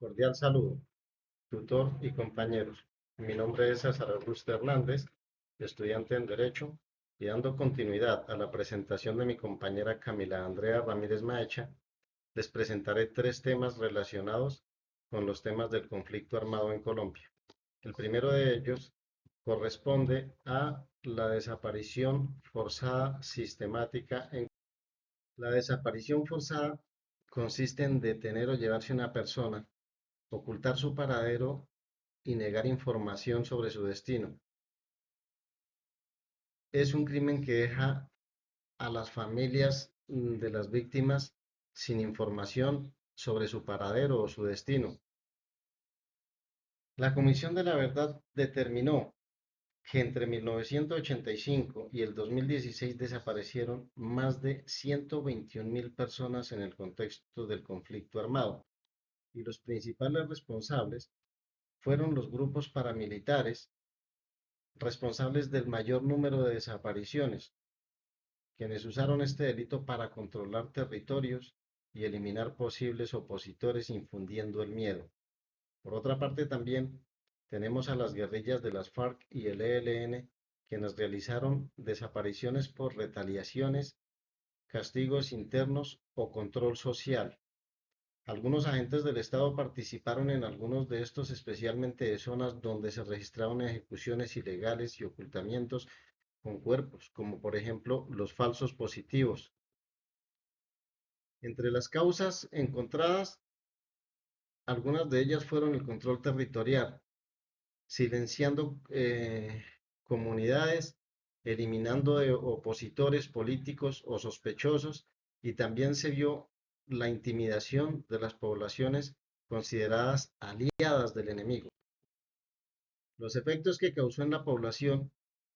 Cordial saludo, tutor y compañeros. Mi nombre es César Augusto Hernández, estudiante en Derecho, y dando continuidad a la presentación de mi compañera Camila Andrea Ramírez Maecha, les presentaré tres temas relacionados con los temas del conflicto armado en Colombia. El primero de ellos corresponde a la desaparición forzada sistemática en la desaparición forzada consiste en detener o llevarse a una persona, ocultar su paradero y negar información sobre su destino. Es un crimen que deja a las familias de las víctimas sin información sobre su paradero o su destino. La Comisión de la Verdad determinó que entre 1985 y el 2016 desaparecieron más de 121.000 personas en el contexto del conflicto armado, y los principales responsables fueron los grupos paramilitares responsables del mayor número de desapariciones, quienes usaron este delito para controlar territorios y eliminar posibles opositores infundiendo el miedo. Por otra parte, también tenemos a las guerrillas de las FARC y el ELN, quienes realizaron desapariciones por retaliaciones, castigos internos o control social. Algunos agentes del Estado participaron en algunos de estos, especialmente de zonas donde se registraron ejecuciones ilegales y ocultamientos con cuerpos, como por ejemplo los falsos positivos. Entre las causas encontradas, algunas de ellas fueron el control territorial, silenciando comunidades, eliminando opositores políticos o sospechosos, y también se vio la intimidación de las poblaciones consideradas aliadas del enemigo. Los efectos que causó en la población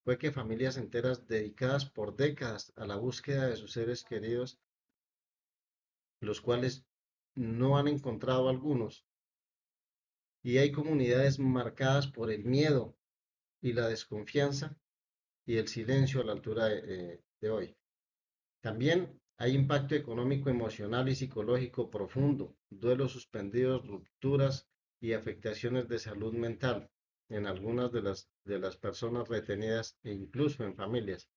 fue que familias enteras dedicadas por décadas a la búsqueda de sus seres queridos, los cuales no han encontrado algunos, y hay comunidades marcadas por el miedo y la desconfianza y el silencio a la altura de hoy. También hay impacto económico, emocional y psicológico profundo, duelos suspendidos, rupturas y afectaciones de salud mental en algunas de las personas retenidas e incluso en familias.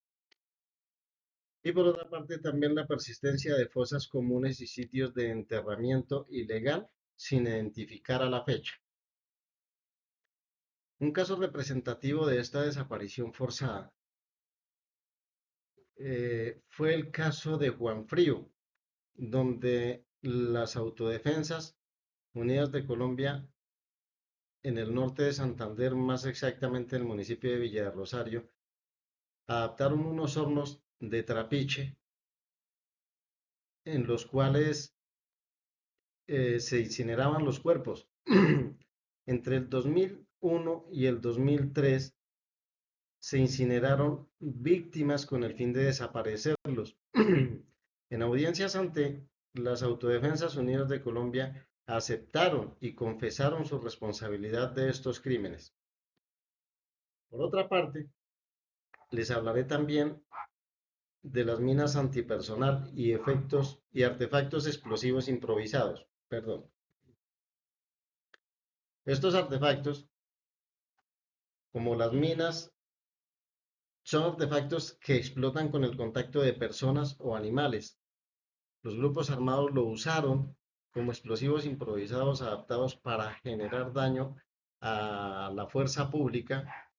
Y por otra parte, también la persistencia de fosas comunes y sitios de enterramiento ilegal sin identificar a la fecha. Un caso representativo de esta desaparición forzada fue el caso de Juan Frío, donde las autodefensas unidas de Colombia en el norte de Santander, más exactamente en el municipio de Villa de Rosario, adaptaron unos hornos de trapiche en los cuales se incineraban los cuerpos. Entre el 2001 y el 2003 se incineraron víctimas con el fin de desaparecerlos. En audiencias ante las Autodefensas Unidas de Colombia aceptaron y confesaron su responsabilidad de estos crímenes. Por otra parte, les hablaré también de las minas antipersonal y efectos y artefactos explosivos improvisados. Perdón. Estos artefactos, como las minas, son artefactos que explotan con el contacto de personas o animales. Los grupos armados lo usaron como explosivos improvisados adaptados para generar daño a la fuerza pública,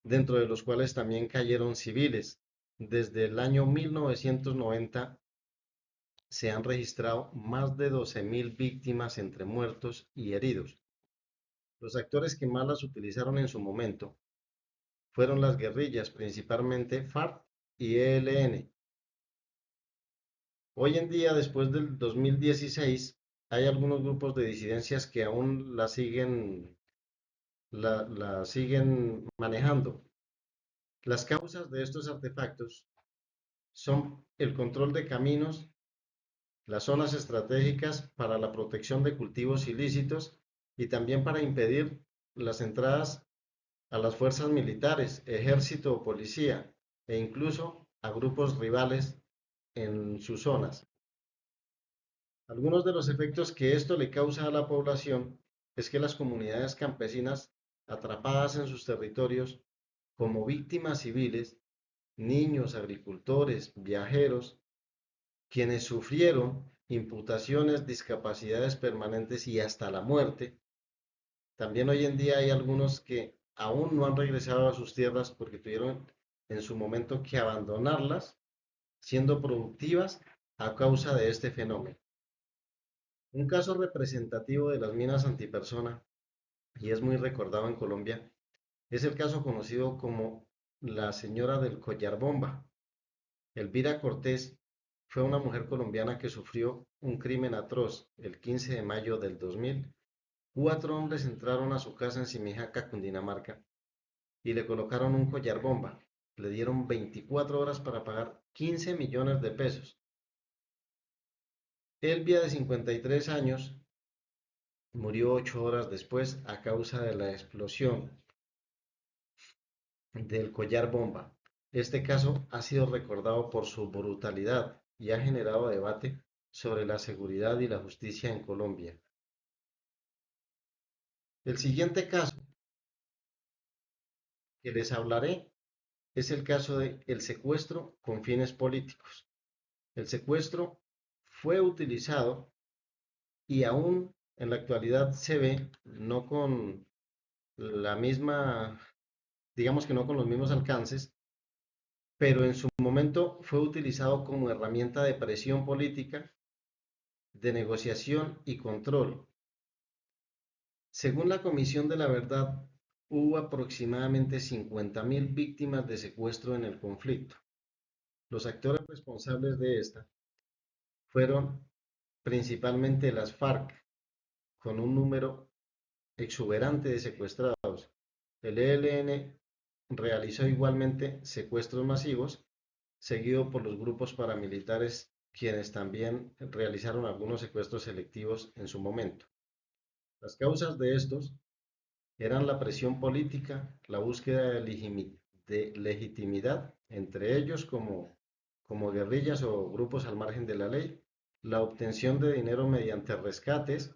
dentro de los cuales también cayeron civiles. Desde el año 1990 se han registrado más de 12.000 víctimas entre muertos y heridos. Los actores que más las utilizaron en su momento fueron las guerrillas, principalmente FARC y ELN. Hoy en día, después del 2016, hay algunos grupos de disidencias que aún la siguen manejando. Las causas de estos artefactos son el control de caminos, las zonas estratégicas para la protección de cultivos ilícitos y también para impedir las entradas a las fuerzas militares, ejército o policía, e incluso a grupos rivales en sus zonas. Algunos de los efectos que esto le causa a la población es que las comunidades campesinas atrapadas en sus territorios como víctimas civiles, niños, agricultores, viajeros, quienes sufrieron imputaciones, discapacidades permanentes y hasta la muerte. También hoy en día hay algunos que aún no han regresado a sus tierras porque tuvieron en su momento que abandonarlas, siendo productivas a causa de este fenómeno. Un caso representativo de las minas antipersona, y es muy recordado en Colombia, es el caso conocido como la señora del collar bomba. Elvira Cortés fue una mujer colombiana que sufrió un crimen atroz el 15 de mayo del 2000. Cuatro hombres entraron a su casa en Simijaca, Cundinamarca, y le colocaron un collar bomba. Le dieron 24 horas para pagar 15 millones de pesos. Elvia, de 53 años, murió 8 horas después a causa de la explosión del collar bomba. Este caso ha sido recordado por su brutalidad y ha generado debate sobre la seguridad y la justicia en Colombia. El siguiente caso que les hablaré es el caso de el secuestro con fines políticos. El secuestro fue utilizado y aún en la actualidad se ve, no con la misma, digamos que no con los mismos alcances, pero en su momento fue utilizado como herramienta de presión política, de negociación y control. Según la Comisión de la Verdad, hubo aproximadamente 50.000 víctimas de secuestro en el conflicto. Los actores responsables de esta fueron principalmente las FARC, con un número exuberante de secuestrados. El ELN realizó igualmente secuestros masivos, seguido por los grupos paramilitares, quienes también realizaron algunos secuestros selectivos en su momento. Las causas de estos eran la presión política, la búsqueda de legitimidad, entre ellos como guerrillas o grupos al margen de la ley, la obtención de dinero mediante rescates,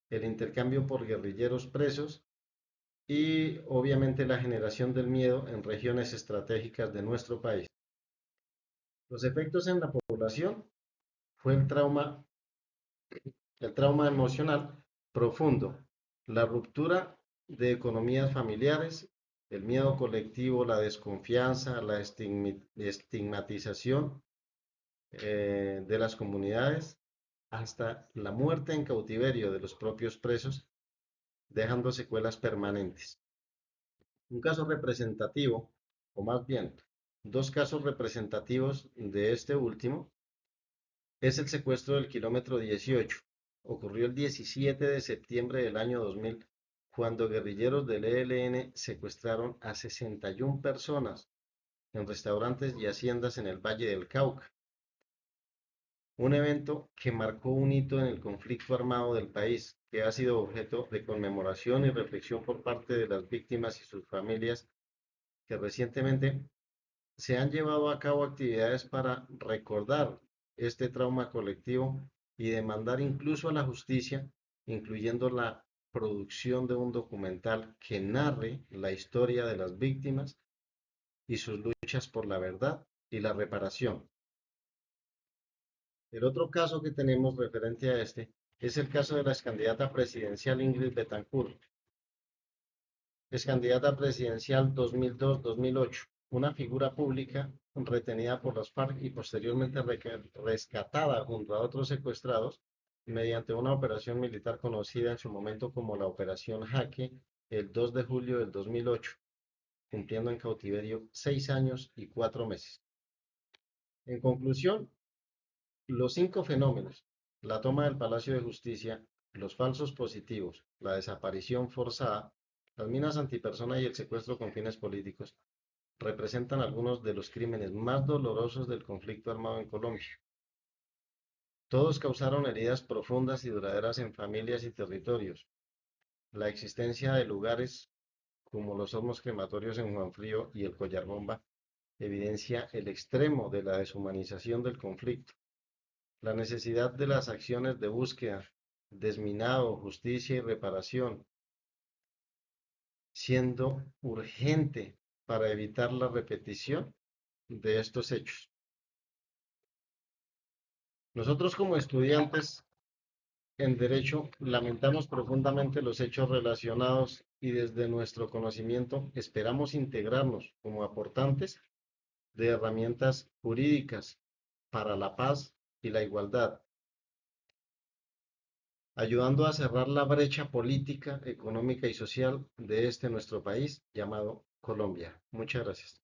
el intercambio por guerrilleros presos y obviamente la generación del miedo en regiones estratégicas de nuestro país. Los efectos en la población fue el trauma emocional profundo, la ruptura de economías familiares, el miedo colectivo, la desconfianza, la estigmatización de las comunidades, hasta la muerte en cautiverio de los propios presos, dejando secuelas permanentes. Un caso representativo, o más bien, dos casos representativos de este último, es el secuestro del kilómetro 18. Ocurrió el 17 de septiembre del año 2000, cuando guerrilleros del ELN secuestraron a 61 personas en restaurantes y haciendas en el Valle del Cauca. Un evento que marcó un hito en el conflicto armado del país, que ha sido objeto de conmemoración y reflexión por parte de las víctimas y sus familias, que recientemente se han llevado a cabo actividades para recordar este trauma colectivo y demandar incluso a la justicia, incluyendo la producción de un documental que narre la historia de las víctimas y sus luchas por la verdad y la reparación. El otro caso que tenemos referente a este es el caso de la excandidata presidencial Ingrid Betancourt, excandidata presidencial 2002-2008, una figura pública retenida por las FARC y posteriormente rescatada junto a otros secuestrados mediante una operación militar conocida en su momento como la Operación Jaque el 2 de julio del 2008, cumpliendo en cautiverio 6 años y 4 meses. En conclusión, los cinco fenómenos: la toma del Palacio de Justicia, los falsos positivos, la desaparición forzada, las minas antipersona y el secuestro con fines políticos, representan algunos de los crímenes más dolorosos del conflicto armado en Colombia. Todos causaron heridas profundas y duraderas en familias y territorios. La existencia de lugares como los hornos crematorios en Juanfrío y el Collar Bomba evidencia el extremo de la deshumanización del conflicto. la necesidad de las acciones de búsqueda, desminado, justicia y reparación, siendo urgente para evitar la repetición de estos hechos. Nosotros como estudiantes en Derecho lamentamos profundamente los hechos relacionados y desde nuestro conocimiento esperamos integrarnos como aportantes de herramientas jurídicas para la paz y la igualdad, ayudando a cerrar la brecha política, económica y social de este nuestro país llamado Colombia. Muchas gracias.